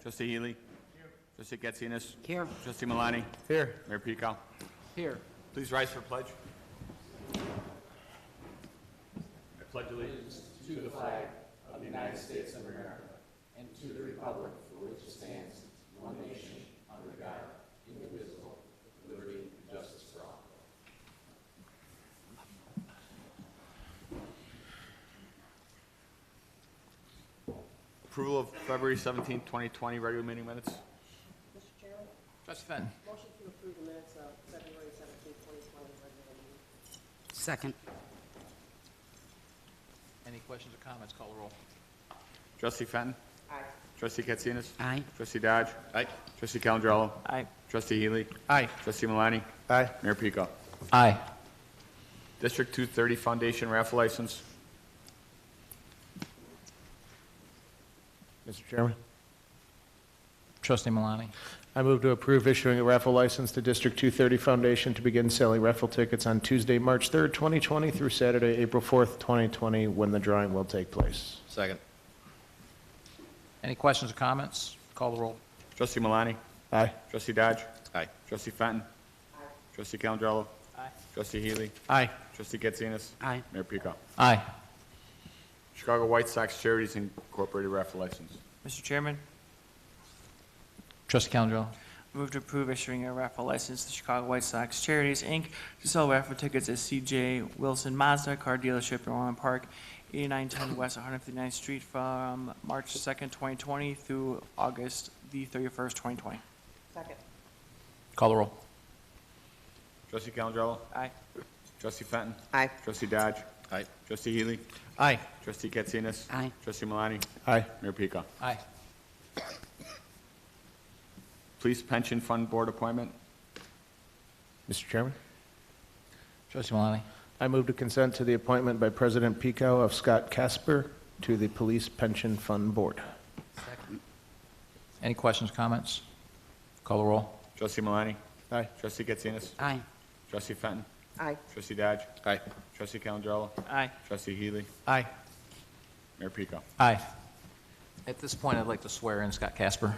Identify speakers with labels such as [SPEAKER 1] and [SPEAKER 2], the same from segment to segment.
[SPEAKER 1] Trustee Healy. Here. Trustee Katsinas.
[SPEAKER 2] Here.
[SPEAKER 1] Trustee Malani.
[SPEAKER 3] Here.
[SPEAKER 1] Mayor Pico.
[SPEAKER 2] Here.
[SPEAKER 1] Please rise for pledge. I pledge allegiance
[SPEAKER 4] To the flag of the United States of America and to the republic for which it stands, one nation, under God, indivisible, with liberty and justice for all.
[SPEAKER 1] Approval of February 17, 2020 regular meeting minutes.
[SPEAKER 5] Mr. Chairman,
[SPEAKER 3] Trustee Fenton.
[SPEAKER 5] motion to approve the minutes of February 17, 2020 regular meeting.
[SPEAKER 2] Second.
[SPEAKER 3] Any questions or comments? Call the roll.
[SPEAKER 1] Trustee Fenton.
[SPEAKER 5] Aye.
[SPEAKER 1] Trustee Katsinas.
[SPEAKER 2] Aye.
[SPEAKER 1] Trustee Dodge.
[SPEAKER 3] Aye.
[SPEAKER 1] Trustee Calandrello.
[SPEAKER 2] Aye.
[SPEAKER 1] Trustee Healy.
[SPEAKER 3] Aye.
[SPEAKER 1] Trustee Malani.
[SPEAKER 3] Aye.
[SPEAKER 1] Mayor Pico.
[SPEAKER 3] Aye.
[SPEAKER 1] District 230 Foundation raffle license.
[SPEAKER 6] Mr. Chairman,
[SPEAKER 3] Trustee Malani.
[SPEAKER 6] I move to approve issuing a raffle license to District 230 Foundation to begin selling raffle tickets on Tuesday, March 3rd, 2020 through Saturday, April 4th, 2020, when the drawing will take place.
[SPEAKER 3] Second. Any questions or comments? Call the roll.
[SPEAKER 1] Trustee Malani.
[SPEAKER 6] Aye.
[SPEAKER 1] Trustee Dodge.
[SPEAKER 3] Aye.
[SPEAKER 1] Trustee Fenton. Trustee Calandrello.
[SPEAKER 3] Aye.
[SPEAKER 1] Trustee Healy.
[SPEAKER 3] Aye.
[SPEAKER 1] Trustee Katsinas.
[SPEAKER 2] Aye.
[SPEAKER 1] Mayor Pico.
[SPEAKER 3] Aye.
[SPEAKER 1] Chicago White Sox Charities Incorporated raffle license.
[SPEAKER 7] Mr. Chairman,
[SPEAKER 3] Trustee Calandrello.
[SPEAKER 7] move to approve issuing a raffle license to Chicago White Sox Charities, Inc. to sell raffle tickets at C.J. Wilson Mazda Car Dealership in Orland Park, 8910 West 159th Street from March 2nd, 2020 through August the 31st, 2020.
[SPEAKER 5] Second.
[SPEAKER 3] Call the roll.
[SPEAKER 1] Trustee Calandrello.
[SPEAKER 7] Aye.
[SPEAKER 1] Trustee Fenton.
[SPEAKER 5] Aye.
[SPEAKER 1] Trustee Dodge.
[SPEAKER 3] Aye.
[SPEAKER 1] Trustee Healy.
[SPEAKER 3] Aye.
[SPEAKER 1] Trustee Katsinas.
[SPEAKER 2] Aye.
[SPEAKER 1] Trustee Malani.
[SPEAKER 6] Aye.
[SPEAKER 1] Mayor Pico.
[SPEAKER 3] Aye.
[SPEAKER 1] Police Pension Fund Board appointment.
[SPEAKER 6] Mr. Chairman,
[SPEAKER 3] Trustee Malani.
[SPEAKER 6] I move to consent to the appointment by President Pico of Scott Casper to the Police Pension Fund Board.
[SPEAKER 3] Any questions or comments? Call the roll.
[SPEAKER 1] Trustee Malani.
[SPEAKER 6] Aye.
[SPEAKER 1] Trustee Katsinas.
[SPEAKER 2] Aye.
[SPEAKER 1] Trustee Fenton.
[SPEAKER 5] Aye.
[SPEAKER 1] Trustee Dodge.
[SPEAKER 3] Aye.
[SPEAKER 1] Trustee Calandrello.
[SPEAKER 7] Aye.
[SPEAKER 1] Trustee Healy.
[SPEAKER 3] Aye.
[SPEAKER 1] Mayor Pico.
[SPEAKER 3] Aye. At this point, I'd like to swear in Scott Casper.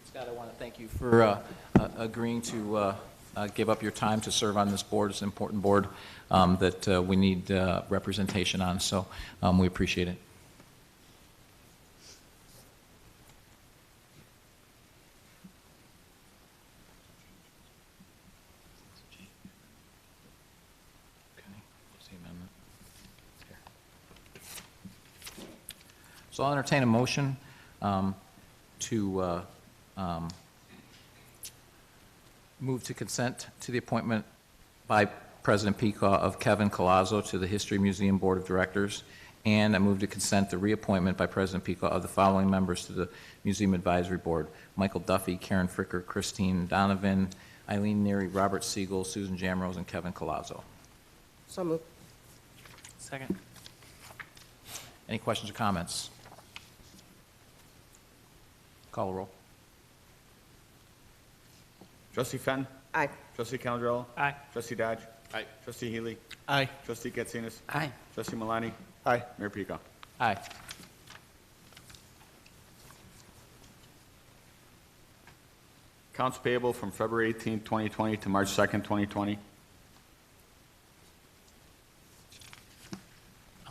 [SPEAKER 3] Scott, I want to thank you for agreeing to give up your time to serve on this board. It's an important board that we need representation on, so we appreciate it. So I'll entertain a motion to move to consent to the appointment by President Pico of Kevin Collazo to the History Museum Board of Directors, and I move to consent the reappointment by President Pico of the following members to the Museum Advisory Board: Michael Duffy, Karen Fricker, Christine Donovan, Eileen Neary, Robert Siegel, Susan Jamrose, and Kevin Collazo.
[SPEAKER 5] So moved.
[SPEAKER 7] Second.
[SPEAKER 3] Any questions or comments? Call the roll.
[SPEAKER 1] Trustee Fenton.
[SPEAKER 5] Aye.
[SPEAKER 1] Trustee Calandrello.
[SPEAKER 7] Aye.
[SPEAKER 1] Trustee Dodge. Aye. Trustee Healy.
[SPEAKER 6] Aye.
[SPEAKER 1] Trustee Katsinas.
[SPEAKER 2] Aye.
[SPEAKER 1] Trustee Malani.
[SPEAKER 6] Aye.
[SPEAKER 1] Mayor Pico.
[SPEAKER 3] Aye.
[SPEAKER 1] Accounts payable from February 18, 2020 to March 2nd, 2020.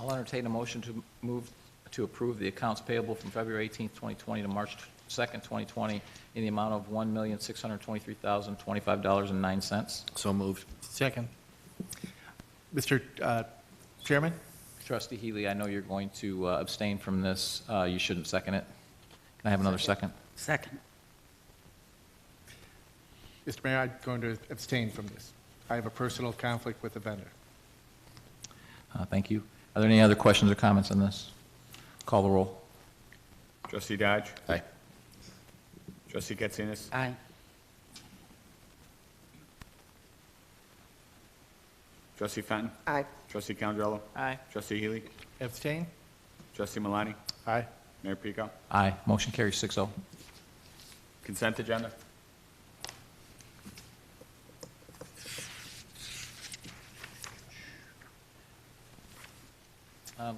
[SPEAKER 3] I'll entertain a motion to move to approve the accounts payable from February 18th, 2020 to March 2nd, 2020 in the amount of $1,623,025.09.
[SPEAKER 2] So moved.
[SPEAKER 6] Second. Mr. Chairman?
[SPEAKER 3] Trustee Healy, I know you're going to abstain from this. You shouldn't second it. Can I have another second?
[SPEAKER 8] Second.
[SPEAKER 9] Mr. Mayor, I'm going to abstain from this. I have a personal conflict with the vendor.
[SPEAKER 3] Thank you. Are there any other questions or comments on this? Call the roll.
[SPEAKER 1] Trustee Dodge?
[SPEAKER 2] Aye.
[SPEAKER 1] Trustee Katsinas?
[SPEAKER 8] Aye.
[SPEAKER 1] Trustee Fenton?
[SPEAKER 5] Aye.
[SPEAKER 1] Trustee Calendrello?
[SPEAKER 7] Aye.
[SPEAKER 1] Trustee Healy?
[SPEAKER 9] Abstain?
[SPEAKER 1] Trustee Malani?
[SPEAKER 6] Aye.
[SPEAKER 1] Mayor Pico?
[SPEAKER 3] Aye. Motion carries 6-0.
[SPEAKER 1] Consent agenda?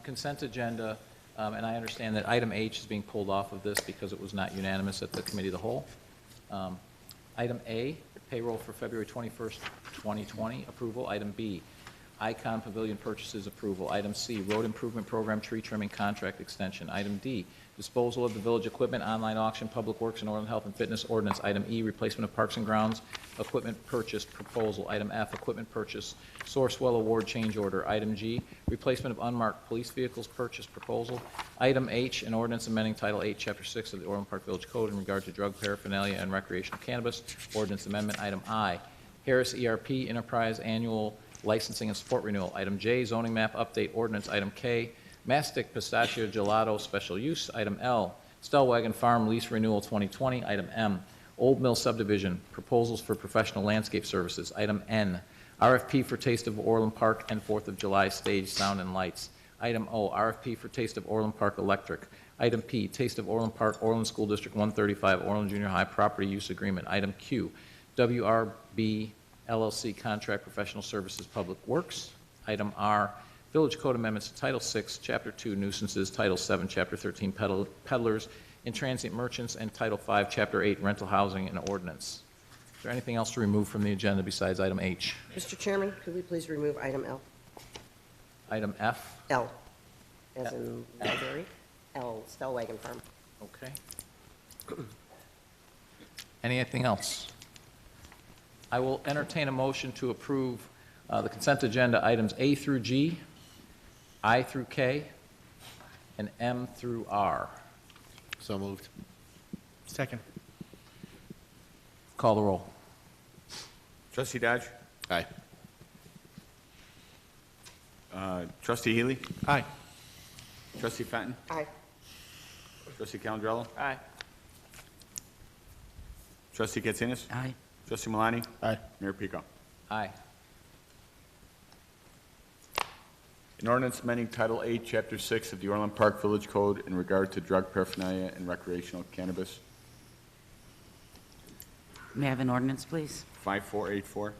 [SPEAKER 3] Consent agenda, and I understand that item H is being pulled off of this because it was not unanimous at the committee of the whole. Item A, payroll for February 21st, 2020, approval. Item B, Icon Pavilion purchases approval. Item C, road improvement program tree trimming contract extension. Item D, disposal of the village equipment, online auction, public works, and Orland Health and Fitness ordinance. Item E, replacement of parks and grounds equipment purchase proposal. Item F, equipment purchase Sourcewell award change order. Item G, replacement of unmarked police vehicles purchase proposal. Item H, an ordinance amending Title 8, Chapter 6 of the Orland Park Village Code in regard to drug paraphernalia and recreational cannabis ordinance amendment. Item I, Harris ERP Enterprise annual licensing and support renewal. Item J, zoning map update ordinance. Item K, Mastic Pistachio Gelato special use. Item L, Stellwagen Farm lease renewal 2020. Item M, Old Mill subdivision proposals for professional landscape services. Item N, RFP for Taste of Orland Park and 4th of July stage sound and lights. Item O, RFP for Taste of Orland Park electric. Item P, Taste of Orland Park, Orland School District 135, Orland Junior High property use agreement. Item Q, WRB LLC contract professional services public works. Item R, Village Code amendments to Title 6, Chapter 2 nuisances, Title 7, Chapter 13 peddlers and transient merchants, and Title 5, Chapter 8 rental housing and ordinance. Is there anything else to remove from the agenda besides item H?
[SPEAKER 5] Mr. Chairman, could we please remove item L?
[SPEAKER 3] Item F?
[SPEAKER 5] L, as in library, L, Stellwagen Farm.
[SPEAKER 3] Okay. Anything else? I will entertain a motion to approve the consent agenda items A through G, I through K, and M through R.
[SPEAKER 2] So moved.
[SPEAKER 9] Second.
[SPEAKER 3] Call the roll.
[SPEAKER 1] Trustee Dodge?
[SPEAKER 2] Aye.
[SPEAKER 1] Trustee Healy?
[SPEAKER 9] Aye.
[SPEAKER 1] Trustee Fenton?
[SPEAKER 5] Aye.
[SPEAKER 1] Trustee Calendrello?
[SPEAKER 7] Aye.
[SPEAKER 1] Trustee Katsinas?
[SPEAKER 8] Aye.
[SPEAKER 1] Trustee Malani?
[SPEAKER 6] Aye.
[SPEAKER 1] Mayor Pico?
[SPEAKER 3] Aye.
[SPEAKER 1] An ordinance amending Title 8, Chapter 6 of the Orland Park Village Code in regard to drug paraphernalia and recreational cannabis.
[SPEAKER 8] May I have an ordinance, please?
[SPEAKER 1] 5484.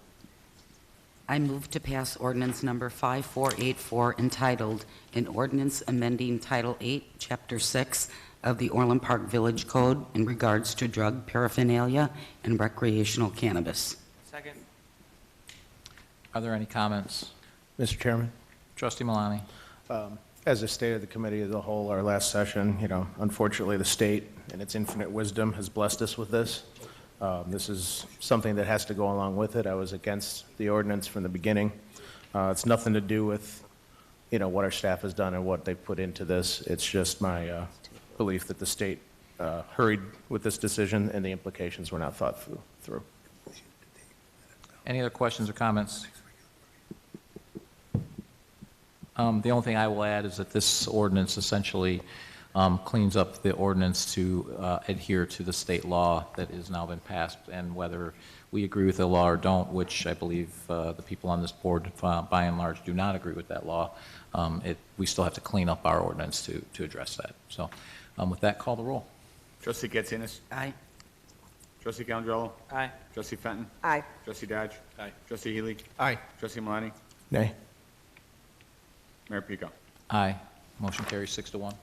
[SPEAKER 8] I move to pass ordinance number 5484 entitled, "An Ordinance Amending Title 8, Chapter 6 of the Orland Park Village Code in regards to drug paraphernalia and recreational cannabis."
[SPEAKER 7] Second.
[SPEAKER 3] Are there any comments?
[SPEAKER 6] Mr. Chairman?
[SPEAKER 3] Trustee Malani?
[SPEAKER 6] As I stated the committee as a whole, our last session, unfortunately, the state, in its infinite wisdom, has blessed us with this. This is something that has to go along with it. I was against the ordinance from the beginning. It's nothing to do with, what our staff has done and what they've put into this. It's just my belief that the state hurried with this decision and the implications were not thought through.
[SPEAKER 3] Any other questions or comments? The only thing I will add is that this ordinance essentially cleans up the ordinance to adhere to the state law that has now been passed, and whether we agree with the law or don't, which I believe the people on this board, by and large, do not agree with that law, we still have to clean up our ordinance to address that. So with that, call the roll.
[SPEAKER 1] Trustee Katsinas?
[SPEAKER 8] Aye.
[SPEAKER 1] Trustee Calendrello?
[SPEAKER 7] Aye.
[SPEAKER 1] Trustee Fenton?
[SPEAKER 5] Aye.
[SPEAKER 1] Trustee Dodge?
[SPEAKER 2] Aye.
[SPEAKER 1] Trustee Healy?
[SPEAKER 9] Aye.
[SPEAKER 1] Trustee Malani?
[SPEAKER 6] Nay.
[SPEAKER 1] Mayor Pico?
[SPEAKER 3] Aye. Motion carries 6-1.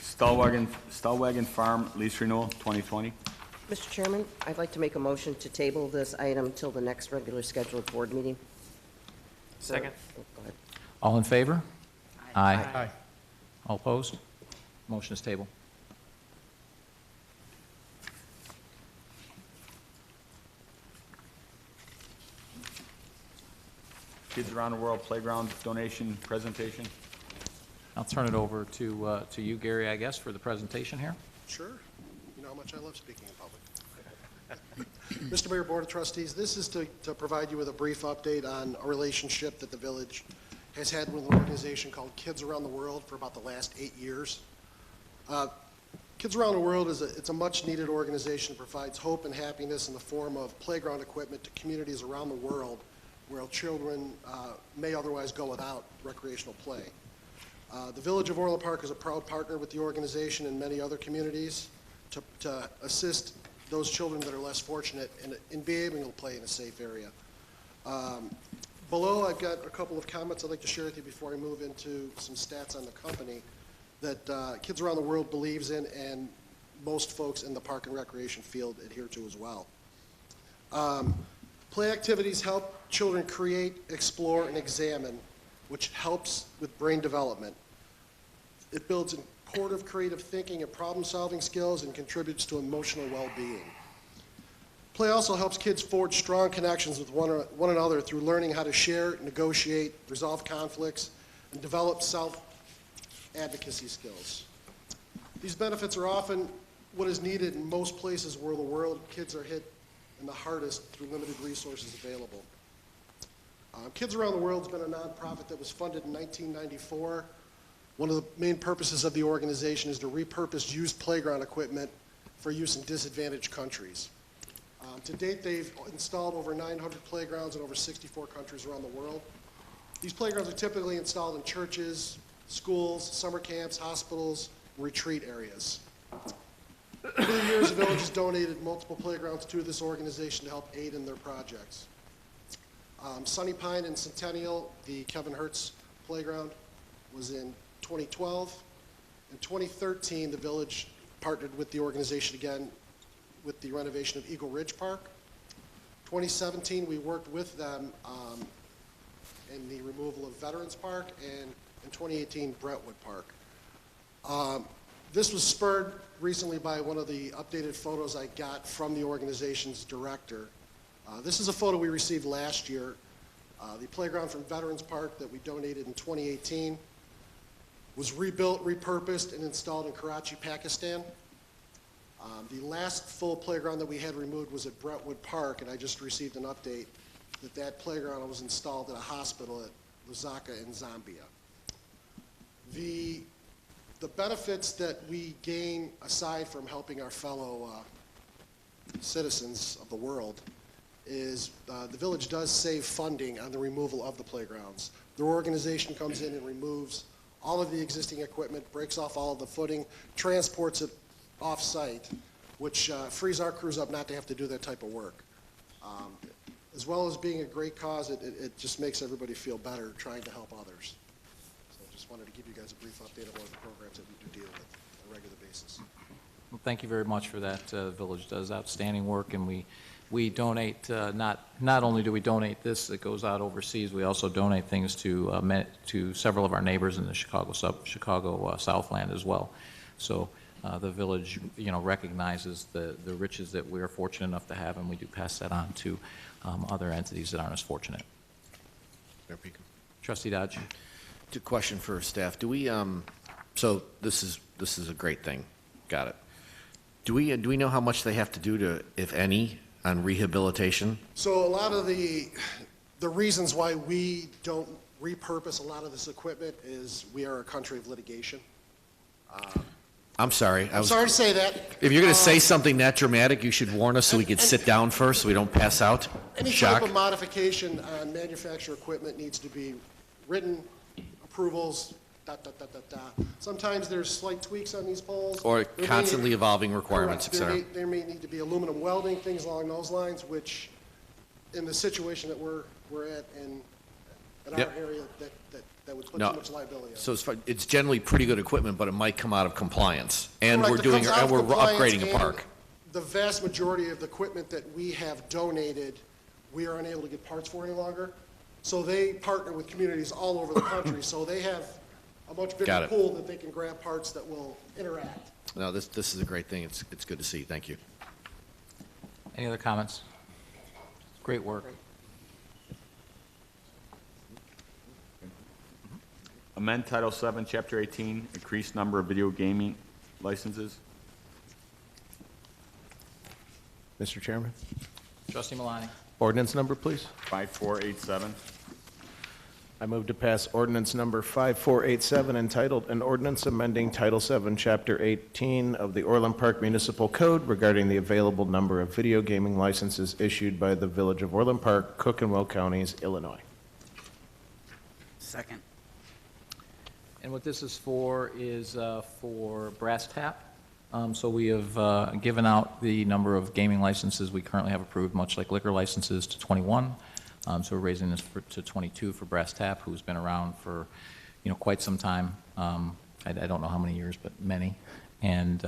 [SPEAKER 1] Stellwagen Farm lease renewal 2020.
[SPEAKER 5] Mr. Chairman, I'd like to make a motion to table this item till the next regular scheduled board meeting.
[SPEAKER 7] Second.
[SPEAKER 3] All in favor? Aye.
[SPEAKER 9] Aye.
[SPEAKER 3] All opposed? Motion is tabled.
[SPEAKER 1] Kids Around the World Playground donation presentation.
[SPEAKER 3] I'll turn it over to you, Gary, I guess, for the presentation here.
[SPEAKER 2] Sure. You know how much I love speaking in public. Mr. Mayor, Board of Trustees, this is to provide you with a brief update on a relationship that the village has had with an organization called Kids Around the World for about the last 8 years. Kids Around the World it's a much-needed organization that provides hope and happiness in the form of playground equipment to communities around the world where children may otherwise go without recreational play. The Village of Orland Park is a proud partner with the organization and many other communities to assist those children that are less fortunate in being able to play in a safe area. Below, I've got a couple of comments I'd like to share with you before I move into some stats on the company that Kids Around the World believes in and most folks in the park and recreation field adhere to as well. Play activities help children create, explore, and examine, which helps with brain development. It builds important creative thinking and problem-solving skills and contributes to emotional well-being. Play also helps kids forge strong connections with one another through learning how to share, negotiate, resolve conflicts, and develop self-advocacy skills. These benefits are often what is needed in most places where the world kids are hit in the hardest through limited resources available. Kids Around the World has been a nonprofit that was funded in 1994. One of the main purposes of the organization is to repurpose used playground equipment for use in disadvantaged countries. To date, they've installed over 900 playgrounds in over 64 countries around the world. These playgrounds are typically installed in churches, schools, summer camps, hospitals, and retreat areas. Over the years, the village has donated multiple playgrounds to this organization to help aid in their projects. Sunny Pine and Centennial, the Kevin Hertz playground, was in 2012. In 2013, the village partnered with the organization again with the renovation of Eagle Ridge Park. 2017, we worked with them in the removal of Veterans Park, and in 2018, Brentwood Park. This was spurred recently by one of the updated photos I got from the organization's director. This is a photo we received last year. The playground from Veterans Park that we donated in 2018 was rebuilt, repurposed, and installed in Karachi, Pakistan. The last full playground that we had removed was at Brentwood Park, and I just received an update that that playground was installed at a hospital at Lusaka in Zambia. The benefits that we gain, aside from helping our fellow citizens of the world, is the village does save funding on the removal of the playgrounds. Their organization comes in and removes all of the existing equipment, breaks off all of the footing, transports it off-site, which frees our crews up not to have to do that type of work. As well as being a great cause, it just makes everybody feel better trying to help others. So I just wanted to give you guys a brief update on one of the programs that we do deal with on a regular basis.
[SPEAKER 3] Well, thank you very much for that. The village does outstanding work, and we donate, not only do we donate this that goes out overseas, we also donate things to several of our neighbors in the Chicago Southland as well. So the village, recognizes the riches that we are fortunate enough to have, and we do pass that on to other entities that aren't as fortunate.
[SPEAKER 10] Mayor Peak.
[SPEAKER 3] Trustee Dodge.
[SPEAKER 10] A question for staff. Do we, so this is a great thing. Got it. Do we know how much they have to do to, if any, on rehabilitation?
[SPEAKER 2] So a lot of the reasons why we don't repurpose a lot of this equipment is we are a country of litigation.
[SPEAKER 10] I'm sorry.
[SPEAKER 2] I'm sorry to say that.
[SPEAKER 10] If you're going to say something that dramatic, you should warn us so we could sit down first so we don't pass out.
[SPEAKER 2] Any
[SPEAKER 10] Shock.
[SPEAKER 2] type of modification on manufactured equipment needs to be written, approvals, ... Sometimes there's slight tweaks on these poles.
[SPEAKER 10] Or
[SPEAKER 2] There may
[SPEAKER 10] constantly
[SPEAKER 2] need-
[SPEAKER 10] evolving requirements, et
[SPEAKER 2] Correct.
[SPEAKER 10] cetera.
[SPEAKER 2] There may need to be aluminum welding, things along those lines, which in the situation that we're at in our
[SPEAKER 10] Yep.
[SPEAKER 2] area, that would put
[SPEAKER 10] No.
[SPEAKER 2] too much liability on.
[SPEAKER 10] So it's generally pretty good equipment, but it might come out of compliance. And we're
[SPEAKER 2] Correct. It comes out of compliance,
[SPEAKER 10] upgrading a
[SPEAKER 2] and
[SPEAKER 10] park.
[SPEAKER 2] The vast majority of the equipment that we have donated, we are unable to get parts for any longer. So they partner with communities all over the country, so they have a much
[SPEAKER 10] Got
[SPEAKER 2] bigger
[SPEAKER 10] it.
[SPEAKER 2] pool that they can grab parts that will interact.
[SPEAKER 10] No, this is a great thing. It's good to see. Thank you.
[SPEAKER 3] Any other comments? Great work.
[SPEAKER 1] Amend Title VII, Chapter 18, increased number of video gaming licenses.
[SPEAKER 6] Mr. Chairman,
[SPEAKER 3] Trustee Malani.
[SPEAKER 6] ordinance number, please.
[SPEAKER 1] 5487.
[SPEAKER 6] I move to pass ordinance number 5487 entitled, "An Ordinance Amending Title VII, Chapter 18 of the Orland Park Municipal Code regarding the available number of video gaming licenses issued by the Village of Orland Park, Cook and Will Counties, Illinois."
[SPEAKER 8] Second.
[SPEAKER 3] And what this is for Brass Tap. So we have given out the number of gaming licenses we currently have approved, much like liquor licenses, to 21. So we're raising this to 22 for Brass Tap, who's been around for, quite some time. I don't know how many years, but many. And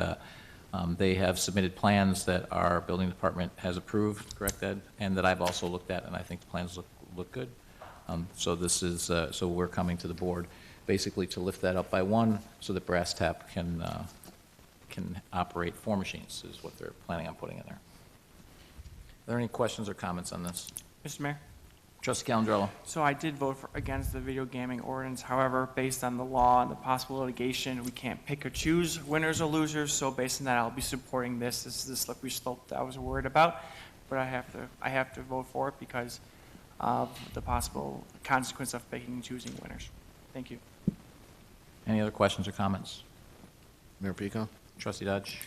[SPEAKER 3] they have submitted plans that our building department has approved, correct, Ed? And that I've also looked at, and I think the plans look good. So this is, so we're coming to the board basically to lift that up by one so that Brass Tap can operate 4 machines, is what they're planning on putting in there. Are there any questions or comments on this?
[SPEAKER 7] Mr. Mayor?
[SPEAKER 3] Trustee Calandrello.
[SPEAKER 7] So I did vote against the video gaming ordinance. However, based on the law and the possible litigation, we can't pick or choose winners or losers. So based on that, I'll be supporting this. This is the slippery slope that I was worried about. But I have to vote for it because of the possible consequence of picking and choosing winners. Thank you.
[SPEAKER 3] Any other questions or comments?
[SPEAKER 10] Mayor Pico?
[SPEAKER 3] Trustee Dodge.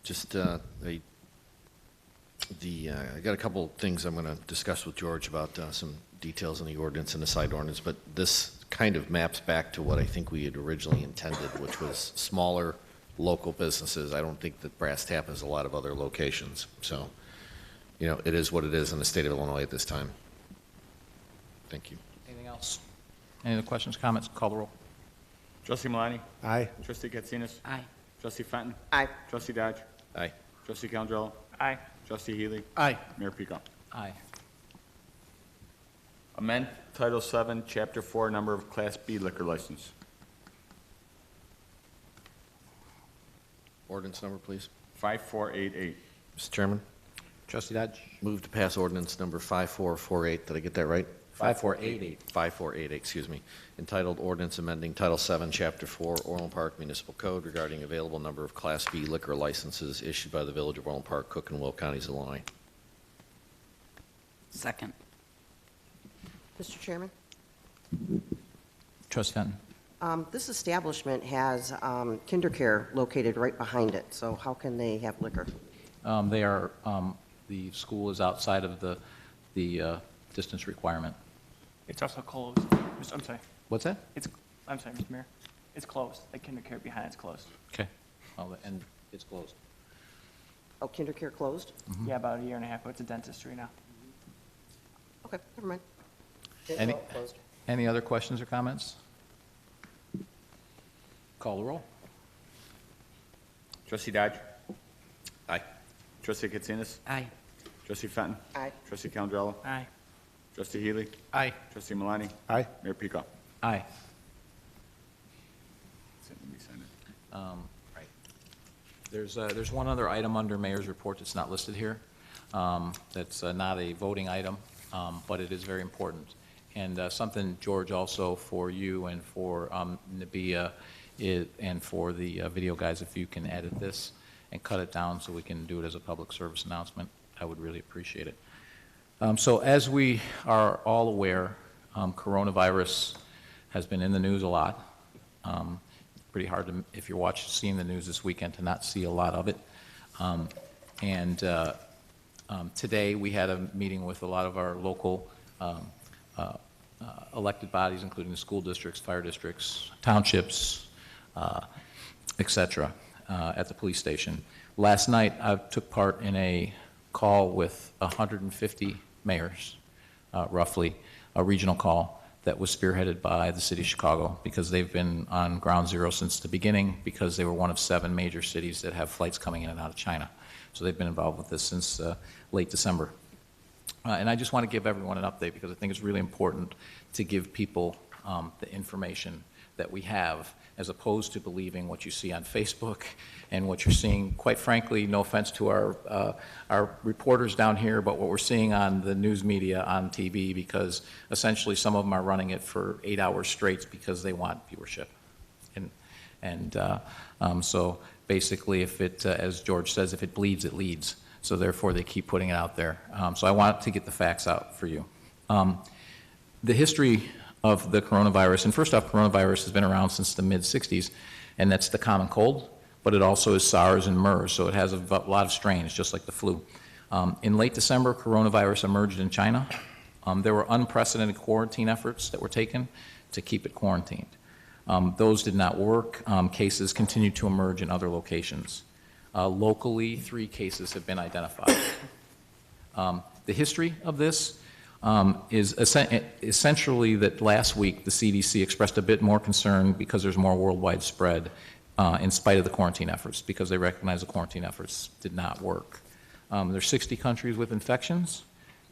[SPEAKER 10] Just, I got a couple things I'm going to discuss with George about some details in the ordinance and the side ordinance, but this kind of maps back to what I think we had originally intended, which was smaller local businesses. I don't think that Brass Tap has a lot of other locations. So, it is what it is in the state of Illinois at this time. Thank you.
[SPEAKER 3] Anything else? Any other questions, comments? Call the roll.
[SPEAKER 1] Trustee Malani?
[SPEAKER 6] Aye.
[SPEAKER 1] Trustee Katsinas?
[SPEAKER 8] Aye.
[SPEAKER 1] Trustee Fenton?
[SPEAKER 5] Aye.
[SPEAKER 1] Trustee Dodge?
[SPEAKER 10] Aye.
[SPEAKER 1] Trustee Calandrello?
[SPEAKER 7] Aye.
[SPEAKER 1] Trustee Healy?
[SPEAKER 6] Aye.
[SPEAKER 1] Mayor Pico?
[SPEAKER 3] Aye.
[SPEAKER 1] Amend Title VII, Chapter 4, number of Class B liquor license.
[SPEAKER 10] Ordinance number, please.
[SPEAKER 1] 5488.
[SPEAKER 10] Mr. Chairman,
[SPEAKER 3] Trustee Dodge.
[SPEAKER 10] move to pass ordinance number 5448. Did I get that right?
[SPEAKER 3] 5488.
[SPEAKER 10] 5488, excuse me, entitled Ordinance Amending Title VII, Chapter 4, Orland Park Municipal Code regarding available number of Class B liquor licenses issued by the Village of Orland Park, Cook and Will Counties, Illinois.
[SPEAKER 8] Second.
[SPEAKER 5] Mr. Chairman,
[SPEAKER 3] Trustee Fenton.
[SPEAKER 5] this establishment has kinder care located right behind it, so how can they have liquor?
[SPEAKER 3] They are, the school is outside of the distance requirement.
[SPEAKER 7] It's also closed. I'm sorry.
[SPEAKER 3] What's that?
[SPEAKER 7] I'm sorry, Mr. Mayor. It's closed. The kinder care behind it's closed.
[SPEAKER 3] Okay. Well, and it's closed.
[SPEAKER 5] Oh, kinder care closed?
[SPEAKER 7] Yeah, about a year and a half ago. It's a dentistry now.
[SPEAKER 5] Okay, never mind.
[SPEAKER 3] Any-
[SPEAKER 5] Well, closed.
[SPEAKER 3] Any other questions or comments? Call the roll.
[SPEAKER 1] Trustee Dodge?
[SPEAKER 10] Aye.
[SPEAKER 1] Trustee Katsinas?
[SPEAKER 8] Aye.
[SPEAKER 1] Trustee Fenton?
[SPEAKER 5] Aye.
[SPEAKER 1] Trustee Calandrello?
[SPEAKER 7] Aye.
[SPEAKER 1] Trustee Healy?
[SPEAKER 6] Aye.
[SPEAKER 1] Trustee Malani?
[SPEAKER 6] Aye.
[SPEAKER 1] Mayor Pico?
[SPEAKER 3] Aye.
[SPEAKER 1] Let me sign it.
[SPEAKER 3] Right. There's one other item under Mayor's report that's not listed here. That's not a voting item, but it is very important. And something, George, also for you and for Nabia and for the video guys, if you can edit this and cut it down so we can do it as a public service announcement, I would really appreciate it. So as we are all aware, coronavirus has been in the news a lot. Pretty hard to, if you're seeing the news this weekend, to not see a lot of it. Today we had a meeting with a lot of our local elected bodies, including the school districts, fire districts, townships, et cetera, at the police station. Last night I took part in a call with 150 mayors, roughly, a regional call that was spearheaded by the city of Chicago, because they've been on ground zero since the beginning, because they were one of 7 major cities that have flights coming in and out of China. So they've been involved with this since late December. And I just want to give everyone an update because I think it's really important to give people the information that we have, as opposed to believing what you see on Facebook and what you're seeing, quite frankly, no offense to our reporters down here, but what we're seeing on the news media on TV, because essentially some of them are running it for 8 hours straight because they want viewership. So basically, if it, as George says, if it bleeds, it leads. So therefore, they keep putting it out there. So I want to get the facts out for you. The history of the coronavirus, and first off, coronavirus has been around since the mid-'60s, and that's the common cold, but it also is SARS and MERS, so it has a lot of strains, just like the flu. In late December, coronavirus emerged in China. There were unprecedented quarantine efforts that were taken to keep it quarantined. Those did not work. Cases continued to emerge in other locations. Locally, 3 cases have been identified. The history of this is essentially that last week the CDC expressed a bit more concern because there's more worldwide spread in spite of the quarantine efforts, because they recognize the quarantine efforts did not work. There's 60 countries with infections.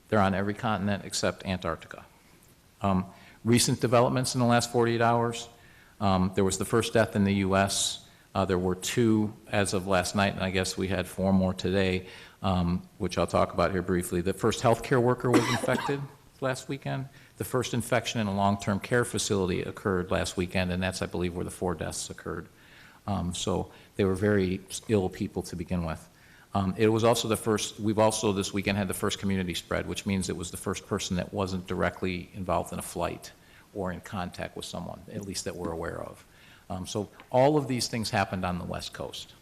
[SPEAKER 3] They're on every continent except Antarctica. Recent developments in the last 48 hours. There was the first death in the U.S. There were 2 as of last night, and I guess we had 4 more today, which I'll talk about here briefly. The first healthcare worker was infected last weekend. The first infection in a long-term care facility occurred last weekend, and that's, I believe, where the 4 deaths occurred. So they were very ill people to begin with. It was also the first, we've also this weekend had the first community spread, which means it was the first person that wasn't directly involved in a flight or in contact with someone, at least that we're aware of. So all of these things happened on the West Coast.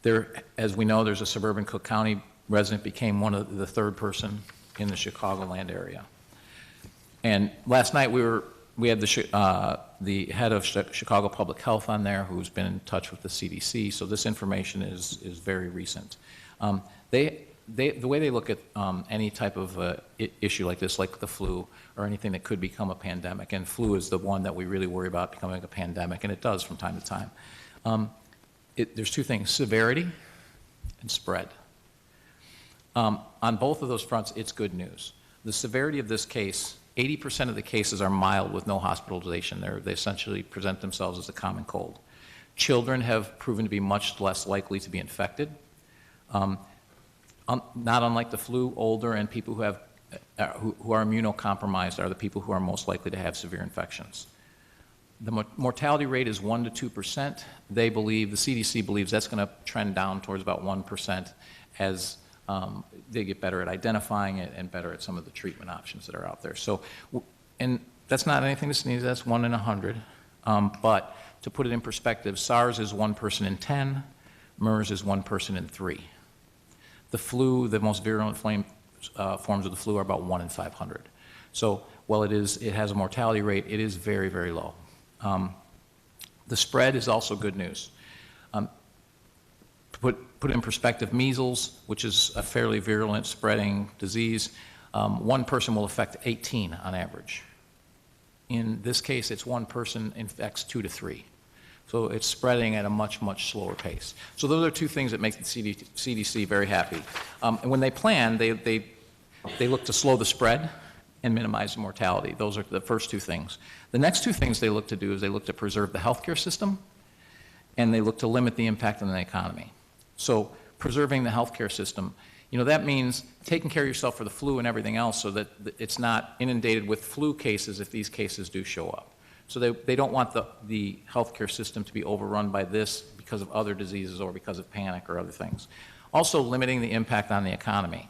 [SPEAKER 3] There, as we know, there's a suburban Cook County resident became the 3rd person in the Chicagoland area. And last night we had the head of Chicago Public Health on there, who's been in touch with the CDC. So this information is very recent. The way they look at any type of issue like this, like the flu or anything that could become a pandemic, and flu is the one that we really worry about becoming a pandemic, and it does from time to time. There's 2 things: severity and spread. On both of those fronts, it's good news. The severity of this case, 80% of the cases are mild with no hospitalization. They essentially present themselves as a common cold. Children have proven to be much less likely to be infected. Not unlike the flu, older and people who are immunocompromised are the people who are most likely to have severe infections. The mortality rate is 1% to 2%. They believe, the CDC believes that's going to trend down towards about 1% as they get better at identifying it and better at some of the treatment options that are out there. So, and that's not anything to sneeze, that's 1 in 100. But to put it in perspective, SARS is 1 person in 10, MERS is 1 person in 3. The flu, the most virulent forms of the flu are about 1 in 500. So while it has a mortality rate, it is very, very low. The spread is also good news. To put it in perspective, measles, which is a fairly virulent spreading disease, 1 person will affect 18 on average. In this case, it's 1 person infects 2 to 3. So it's spreading at a much, much slower pace. So those are 2 things that make the CDC very happy. And when they plan, they look to slow the spread and minimize the mortality. Those are the first 2 things. The next 2 things they look to do is they look to preserve the healthcare system, and they look to limit the impact on the economy. So preserving the healthcare system, that means taking care of yourself for the flu and everything else so that it's not inundated with flu cases if these cases do show up. So they don't want the healthcare system to be overrun by this because of other diseases or because of panic or other things. Also limiting the impact on the economy.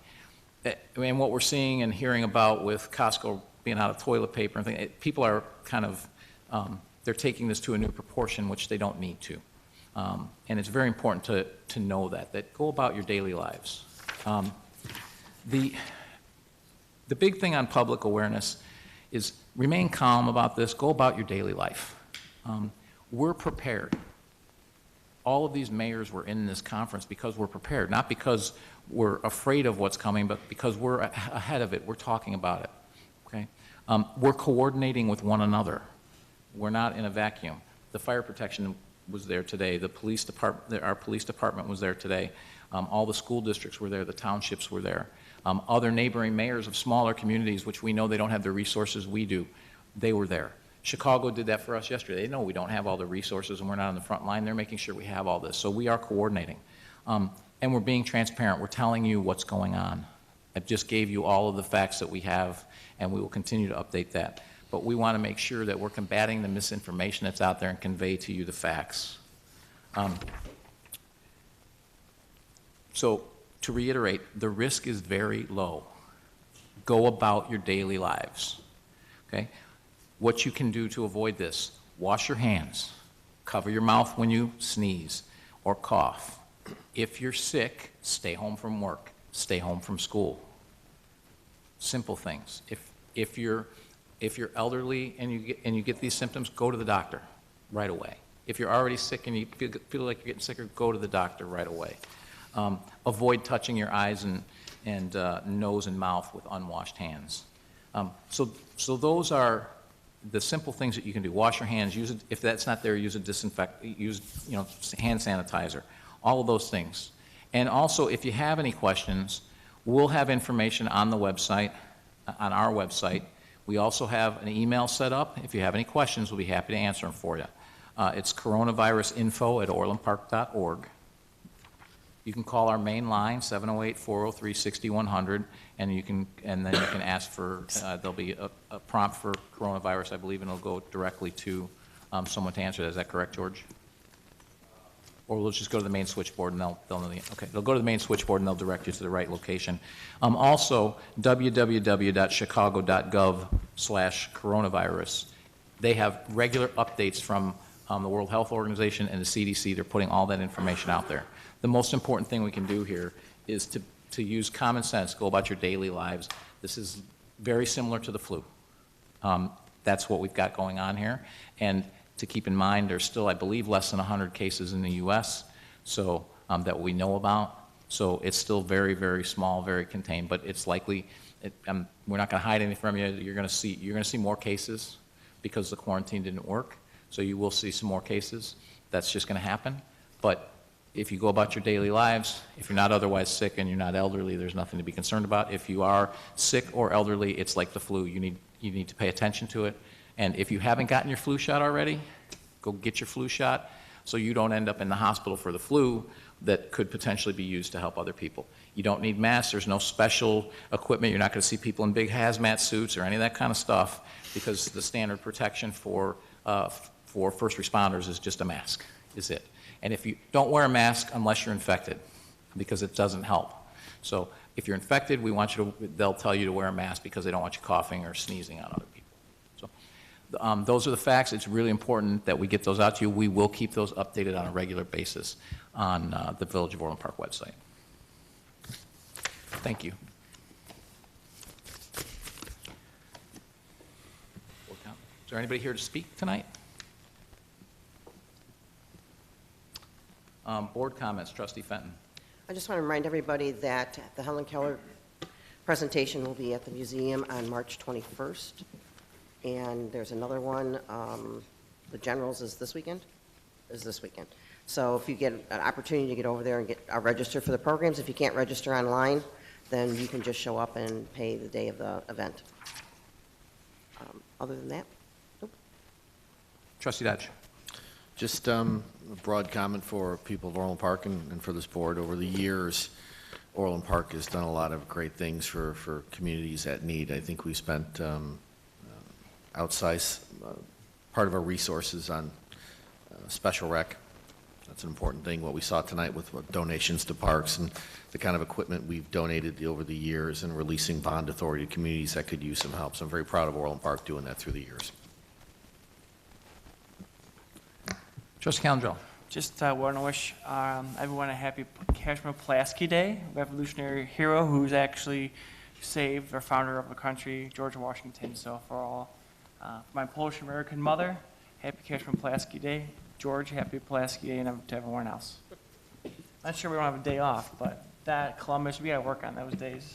[SPEAKER 3] And what we're seeing and hearing about with Costco being out of toilet paper and things, people are kind of, they're taking this to a new proportion, which they don't need to. And it's very important to know that go about your daily lives. The big thing on public awareness is remain calm about this, go about your daily life. We're prepared. All of these mayors were in this conference because we're prepared, not because we're afraid of what's coming, but because we're ahead of it, we're talking about it, okay? We're coordinating with one another. We're not in a vacuum. The fire protection was there today, the police department, our police department was there today, all the school districts were there, the townships were there. Other neighboring mayors of smaller communities, which we know they don't have the resources we do, they were there. Chicago did that for us yesterday. They know we don't have all the resources and we're not on the front line. They're making sure we have all this. So we are coordinating. And we're being transparent. We're telling you what's going on. I just gave you all of the facts that we have, and we will continue to update that. But we want to make sure that we're combating the misinformation that's out there and convey to you the facts. So to reiterate, the risk is very low. Go about your daily lives, okay? What you can do to avoid this: wash your hands, cover your mouth when you sneeze or cough. If you're sick, stay home from work, stay home from school. Simple things. If you're elderly and you get these symptoms, go to the doctor right away. If you're already sick and you feel like you're getting sicker, go to the doctor right away. Avoid touching your eyes and nose and mouth with unwashed hands. So those are the simple things that you can do. Wash your hands. Use it, if that's not there, use hand sanitizer. All of those things. And also, if you have any questions, we'll have information on the website, on our website. We also have an email set up. If you have any questions, we'll be happy to answer them for you. It's coronavirusinfo@orlandpark.org. You can call our main line, 708-403-6100, and then you can ask for, there'll be a prompt for coronavirus, I believe, and it'll go directly to someone to answer that. Is that correct, George? Or we'll just go to the main switchboard and they'll know the, okay. They'll go to the main switchboard and they'll direct you to the right location. Also, www.chicago.gov/coronavirus. They have regular updates from the World Health Organization and the CDC. They're putting all that information out there. The most important thing we can do here is to use common sense, go about your daily lives. This is very similar to the flu. That's what we've got going on here. And to keep in mind, there's still, I believe, less than 100 cases in the U.S. So that we know about. So it's still very, very small, very contained. But it's likely, we're not going to hide anything from you. You're going to see more cases because the quarantine didn't work. So you will see some more cases. That's just going to happen. But if you go about your daily lives, if you're not otherwise sick and you're not elderly, there's nothing to be concerned about. If you are sick or elderly, it's like the flu. You need to pay attention to it. And if you haven't gotten your flu shot already, go get your flu shot so you don't end up in the hospital for the flu that could potentially be used to help other people. You don't need masks. There's no special equipment. You're not going to see people in big hazmat suits or any of that kind of stuff because the standard protection for first responders is just a mask, is it. And if you don't wear a mask unless you're infected because it doesn't help. So if you're infected, they'll tell you to wear a mask because they don't want you coughing or sneezing on other people. Those are the facts. It's really important that we get those out to you. We will keep those updated on a regular basis on the Village of Orland Park website. Thank you. Is there anybody here to speak tonight? Board comments, Trustee Fenton.
[SPEAKER 5] I just want to remind everybody that the Helen Keller presentation will be at the museum on March 21st. And there's another one, the Generals is this weekend? Is this weekend. So if you get an opportunity to get over there and get register for the programs, if you can't register online, then you can just show up and pay the day of the event. Other than that, nope.
[SPEAKER 3] Trustee Dodge.
[SPEAKER 10] Just a broad comment for people of Orland Park and for this board. Over the years, Orland Park has done a lot of great things for communities at need. I think we spent outsized part of our resources on special rec. That's an important thing. What we saw tonight with donations to parks and the kind of equipment we've donated over the years and releasing bond authority to communities that could use some help. So I'm very proud of Orland Park doing that through the years.
[SPEAKER 3] Trustee Calendro.
[SPEAKER 7] Just want to wish everyone a happy Cashman Pulaski Day, revolutionary hero who's actually saved our founder of the country, George Washington. So for all my Polish American mother, happy Cashman Pulaski Day. George, happy Pulaski Day, and to everyone else. Not sure we don't have a day off, but that Columbus, we got to work on those days.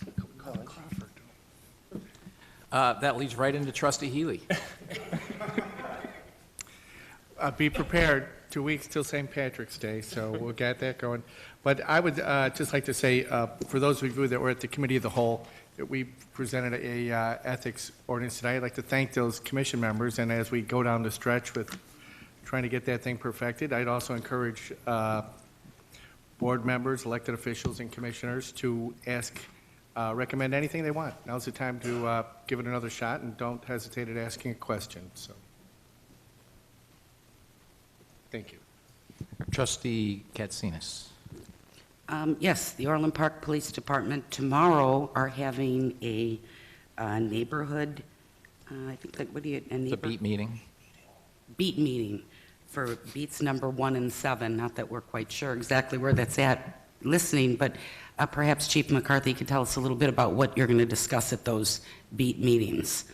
[SPEAKER 3] That leads right into Trustee Healy.
[SPEAKER 9] Be prepared. 2 weeks till St. Patrick's Day, so we'll get that going. But I would just like to say, for those of you that were at the Committee of the Whole, that we presented a ethics ordinance tonight. I'd like to thank those commission members, and as we go down the stretch with trying to get that thing perfected, I'd also encourage board members, elected officials, and commissioners to recommend anything they want. Now's the time to give it another shot, and don't hesitate at asking a question. So, thank you.
[SPEAKER 3] Trustee Katsinas.
[SPEAKER 8] Yes, the Orland Park Police Department tomorrow are having a neighborhood, I think, like, what do you, a
[SPEAKER 3] The
[SPEAKER 8] neighbor?
[SPEAKER 3] beat meeting.
[SPEAKER 8] Beat meeting for beats number 1 and 7. Not that we're quite sure exactly where that's at listening, but perhaps Chief McCarthy could tell us a little bit about what you're going to discuss at those beat meetings.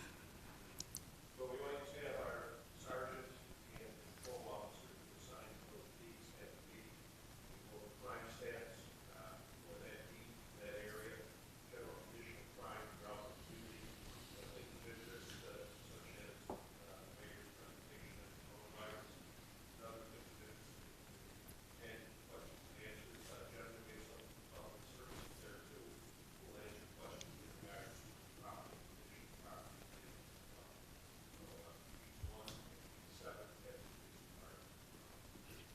[SPEAKER 11] So we want to have our sergeant and patrol officers assigned to those beats at the beat, for crime stats for that beat, that area, general condition of crime throughout the community, linked interests such as mayor's presentation of coronavirus, and other linked interests, and questions and answers, generally based on public services there too. We'll answer questions in regards to property condition, property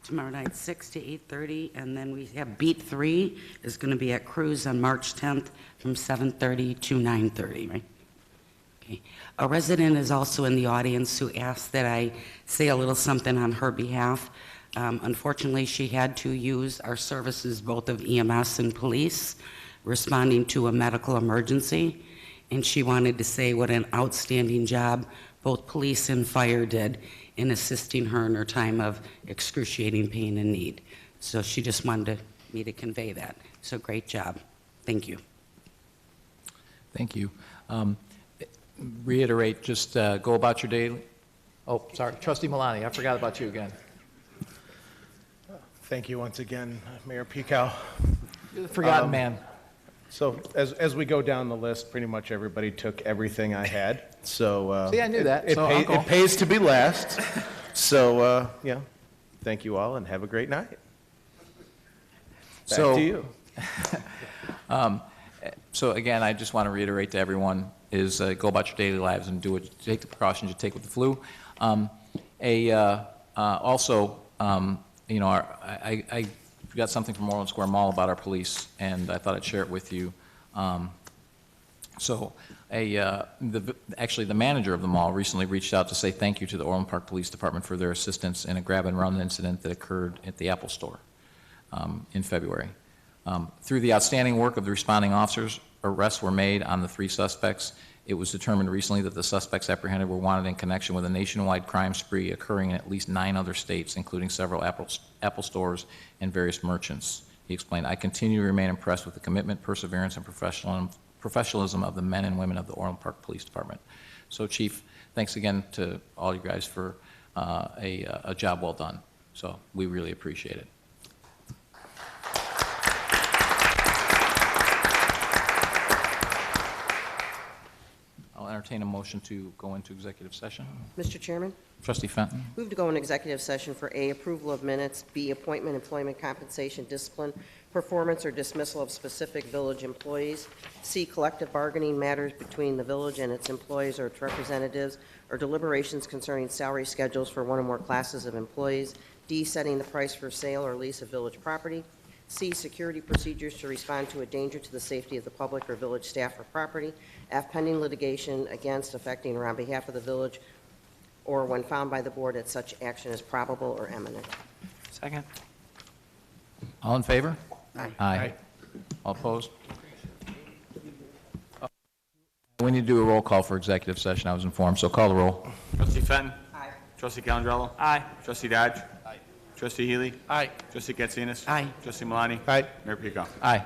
[SPEAKER 8] Tomorrow night, 6 to 8:30, and then we have Beat 3 is going to be at Cruise on March 10th from 7:30 to 9:30, right? Okay. A resident is also in the audience who asked that I say a little something on her behalf. Unfortunately, she had to use our services, both of EMS and police, responding to a medical emergency, and she wanted to say what an outstanding job both police and fire did in assisting her in her time of excruciating pain and need. So she just wanted me to convey that. So great job. Thank you.
[SPEAKER 3] Thank you. Reiterate, just go about your daily. Oh, sorry, Trustee Malani, I forgot about you again.
[SPEAKER 6] Thank you once again, Mayor Pekow.
[SPEAKER 3] You're the forgotten man.
[SPEAKER 6] So as we go down the list, pretty much everybody took everything I had. So
[SPEAKER 3] See, I knew that, so I'll go.
[SPEAKER 6] It pays to be last. So yeah, thank you all and have a great night. Back to you.
[SPEAKER 3] So again, I just want to reiterate to everyone is go about your daily lives and do it. Take the precautions you take with the flu. Also, you know, I got something from Orland Square Mall about our police, and I thought I'd share it with you. Actually, the manager of the mall recently reached out to say thank you to the Orland Park Police Department for their assistance in a grab-and-run incident that occurred at the Apple Store in February. Through the outstanding work of the responding officers, arrests were made on the 3 suspects. It was determined recently that the suspects apprehended were wanted in connection with a nationwide crime spree occurring in at least 9 other states, including several Apple stores and various merchants. He explained, I continue to remain impressed with the commitment, perseverance, and professionalism of the men and women of the Orland Park Police Department. So, Chief, thanks again to all you guys for a job well done. So we really appreciate it. I'll entertain a motion to go into executive session.
[SPEAKER 5] Mr. Chairman,
[SPEAKER 3] Trustee Fenton.
[SPEAKER 5] move to go in executive session for A, approval of minutes, B, appointment, employment, compensation, discipline, performance, or dismissal of specific village employees, C, collective bargaining matters between the village and its employees or its representatives, or deliberations concerning salary schedules for one or more classes of employees, D, setting the price for sale or lease of village property, C, security procedures to respond to a danger to the safety of the public or village staff or property, F, pending litigation against, affecting, or on behalf of the village, or when found by the board that such action is probable or imminent.
[SPEAKER 7] Second.
[SPEAKER 3] All in favor?
[SPEAKER 5] Aye.
[SPEAKER 3] Aye. All opposed? We need to do a roll call for executive session, I was informed, so call the roll.
[SPEAKER 1] Trustee Fenton.
[SPEAKER 5] Aye.
[SPEAKER 1] Trustee Calandrello.
[SPEAKER 7] Aye.
[SPEAKER 1] Trustee Dodge. Trustee Healy.
[SPEAKER 9] Aye.
[SPEAKER 1] Trustee Katsinas.
[SPEAKER 8] Aye.
[SPEAKER 1] Trustee Malani.
[SPEAKER 6] Aye.
[SPEAKER 1] Mayor Pico.
[SPEAKER 3] Aye.